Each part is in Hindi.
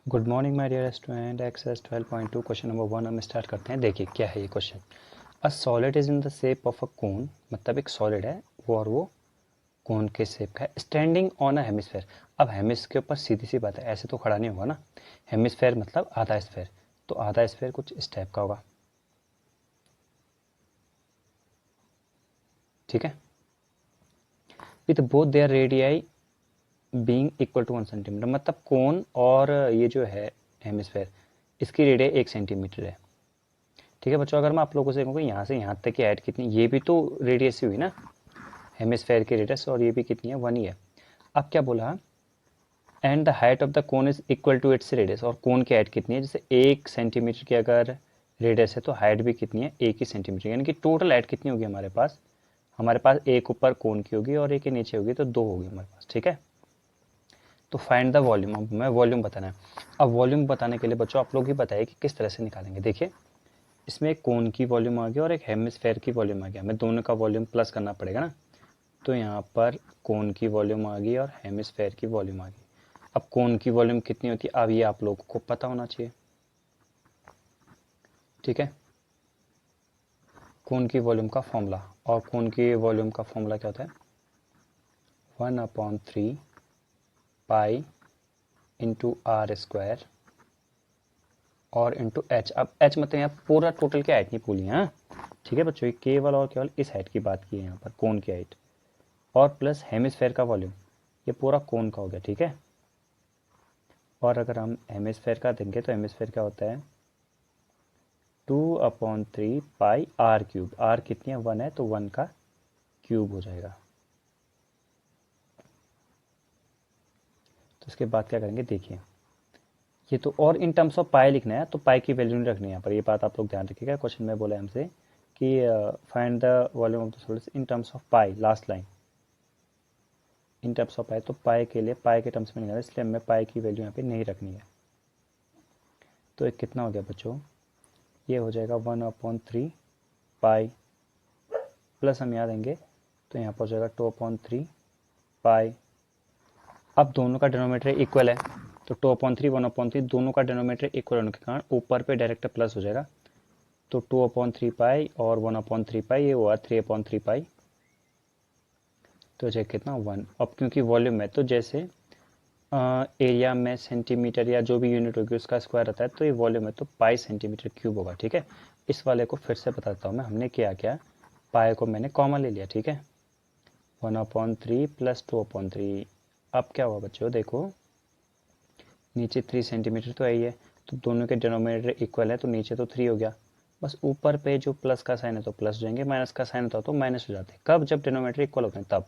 Good morning my dear student. Exercise 12.2 question number 1 हम स्टार्ट करते हैं। देखिए क्या है ये क्वेश्चन। A solid is in the shape of a cone, मतलब एक सॉलिड है वो और वो कोन के शेप का है, स्टैंडिंग ऑन अ हेमिस्फेयर। अब हेमिस्फेयर के ऊपर सीधी सी बात है, ऐसे तो खड़ा नहीं होगा ना। हेमिस्फेयर मतलब आधा स्फेयर, तो आधा स्फेयर कुछ इस टाइप का होगा, ठीक है। With both their radii being equal to 1 centimetre, मतलब कोन और ये जो है हेमिस्फेयर, इसकी रेडियाई 1 सेंटीमीटर है, ठीक है बच्चों। अगर मैं आप लोगों से कहूँ यहाँ से यहाँ तक की हाइट कितनी, ये भी तो रेडियस ही हुई ना, हेमिस्फेयर की रेडियस, और ये भी कितनी है, 1 ही है। अब क्या बोला, and the height of the cone is equal to its radius, और कोन की हाइट कितनी है, जैसे 1 सेंटीमीटर की अगर रेडियस है तो हाइट भी कितनी है, 1 ही सेंटीमीटर, यानी कि टोटल हाइट कितनी होगी हमारे पास एक ऊपर कोन की होगी और एक के नीचे होगी, तो 2 होगी हमारे पास, ठीक है। तो फाइंड द वॉल्यूम, अब हमें वॉल्यूम बताना है। अब वॉल्यूम बताने के लिए बच्चों आप लोग ही बताइए कि किस तरह से निकालेंगे। देखिए इसमें एक कोन की वॉल्यूम आ गया और एक हेमिस्फेयर की वॉल्यूम आ गया, हमें दोनों का वॉल्यूम प्लस करना पड़ेगा ना। तो यहाँ पर कोन की वॉल्यूम आ गई और हेमिस्फेयर की वॉल्यूम आ गई। अब कोन की वॉल्यूम कितनी होती है, अब ये आप लोगों को पता होना चाहिए, ठीक है। कोन की वॉल्यूम का फॉर्मूला, और कोन की वॉल्यूम का फॉर्मूला क्या होता है, 1/3 पाई इंटू आर स्क्वायर और इंटू एच। अब एच मतलब यहाँ पूरा टोटल की हाइट नहीं पूरी, हाँ ठीक है बच्चों, ये केवल और केवल इस हाइट की बात की है यहाँ पर, कोन की हाइट, और प्लस हेमिस्फेयर का वॉल्यूम, ये पूरा कोन का हो गया, ठीक है। और अगर हम हेमिस्फेयर का देंगे तो हेमिस्फेयर क्या होता है, 2/3 पाई आर क्यूब, आर कितनी है, 1 है, तो 1 का क्यूब हो जाएगा। तो इसके बाद क्या करेंगे, देखिए ये तो, और इन टर्म्स ऑफ पाई लिखना है, तो पाई की वैल्यू नहीं रखनी है यहाँ पर, ये बात आप लोग ध्यान रखिएगा। क्वेश्चन में बोला हमसे कि find the volume of the solid in terms of pi, last line in terms of pi, तो पाई के लिए पाई के टर्म्स में निकाला, इसलिए हमें पाई की वैल्यू यहाँ पे नहीं रखनी है। तो एक कितना हो गया बच्चों, ये हो जाएगा 1/3 पाई, प्लस हम यहाँ देंगे तो यहाँ पर हो जाएगा 2/3 पाई। अब दोनों का डिनोमीटर इक्वल है, तो 2/3 1/3 दोनों का डिनोमीटर इक्वल होने के कारण ऊपर पे डायरेक्ट प्लस हो जाएगा, तो 2/3 पाई और 1/3 पाई, ये हुआ 3/3 पाई, तो जाए कितना 1। अब क्योंकि वॉल्यूम है तो जैसे एरिया में सेंटीमीटर या जो भी यूनिट होगी उसका स्क्वायर रहता है, तो ये वॉल्यूम है तो पाई सेंटीमीटर क्यूब होगा, ठीक है। इस वाले को फिर से बताता हूँ मैं, हमने क्या किया, पाई को मैंने कॉमन ले लिया, ठीक है, 1/3 प्लस 2/3। अब क्या हुआ बच्चों, देखो नीचे 3 सेंटीमीटर तो है ही है, तो दोनों के डिनोमिनेटर इक्वल है, तो नीचे तो 3 हो गया, बस ऊपर पे जो प्लस का साइन है तो प्लस हो जाएंगे, माइनस का साइन होता तो माइनस हो जाते, कब, जब डिनोमिनेटर इक्वल होते हैं तब।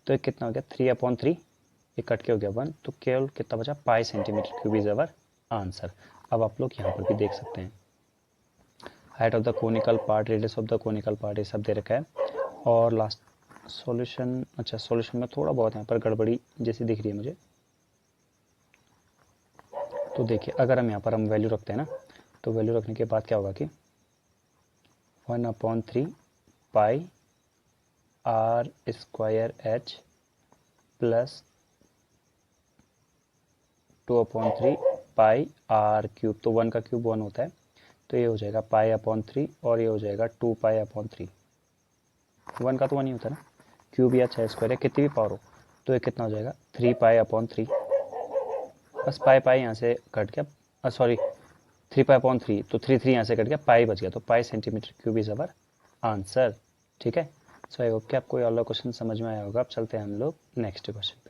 तो ये कितना हो गया, 3/3, ये कट के हो गया 1, तो केवल कितना बचा, पाई centimetre cube is our answer. अब आप लोग यहाँ पर भी देख सकते हैं, height of the conical part, radius of the conical part, ये सब दे रखा है। और लास्ट सॉल्यूशन, अच्छा सॉल्यूशन में थोड़ा बहुत यहाँ पर गड़बड़ी जैसी दिख रही है मुझे। तो देखिए अगर हम यहाँ पर हम वैल्यू रखते हैं ना, तो वैल्यू रखने के बाद क्या होगा कि 1/3 pi r square h plus 2/3 pi r cube, तो 1 का क्यूब 1 होता है, तो ये हो जाएगा पाई/3 और ये हो जाएगा 2 पाई/3। 1 का तो 1 ही होता है ना, क्यूब या चाहे स्क्वायर या कितनी भी पावर हो, तो ये कितना हो जाएगा 3 पाई/3। बस पाई पाई यहाँ से कट गया, सॉरी 3 पाई/3, तो 3 यहाँ से कट गया, पाई बच गया, तो पाई centimetre cube is our answer, ठीक है। सो आई होप कि आपको ये वाला क्वेश्चन समझ में आया होगा। अब चलते हैं हम लोग नेक्स्ट क्वेश्चन।